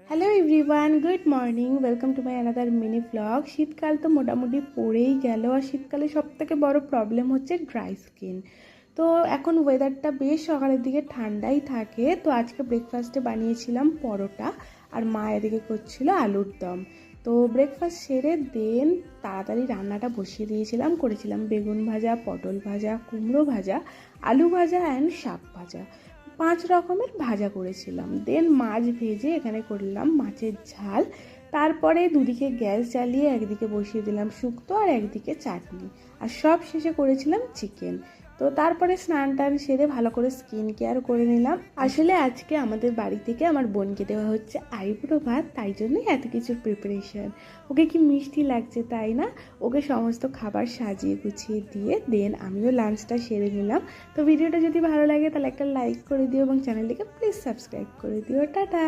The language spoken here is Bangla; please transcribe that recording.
Hello everyone, good morning. Welcome to my another mini blog. শীতকাল তো মোটামুটি পড়েই গেল, আর শীতকালে সবথেকে বড় প্রবলেম হচ্ছে ড্রাই স্কিন। তো এখন ওয়েদারটা বেশ সকালের দিকে ঠান্ডাই থাকে। তো আজকে ব্রেকফাস্টে বানিয়েছিলাম পরোটা, আর মা এদিকে করছিল আলুর দম। তো ব্রেকফাস্ট সেরে দেন তাড়াতাড়ি রান্নাটা বসিয়ে দিয়েছিলাম। করেছিলাম বেগুন ভাজা, পটল ভাজা, কুমড়ো ভাজা, আলু ভাজা অ্যান্ড শাক ভাজা। 5 রকমের ভাজা করেছিলাম। দেন মাছ ভেজে এখানে করলাম মাছের ঝাল। তারপরে দুদিকে গ্যাস জ্বালিয়ে একদিকে বসিয়ে দিলাম শুক্তো আর একদিকে চাটনি, আর সব শেষে করেছিলাম চিকেন। তো তারপরে স্নান টান সেরে ভালো করে স্কিন কেয়ার করে নিলাম। আসলে আজকে আমাদের বাড়ি থেকে আমার বোনকে দেওয়া হচ্ছে আইবুড়ো ভাত, তাই জন্যই এত কিছুর প্রিপারেশন। ওকে কি মিষ্টি লাগছে তাই না? ওকে সমস্ত খাবার সাজিয়ে গুছিয়ে দিয়ে দেন আমিও লাঞ্চটা সেরে নিলাম। তো ভিডিওটা যদি ভালো লাগে তাহলে একটা লাইক করে দিও এবং চ্যানেলটিকে প্লিজ সাবস্ক্রাইব করে দিও। টাটা।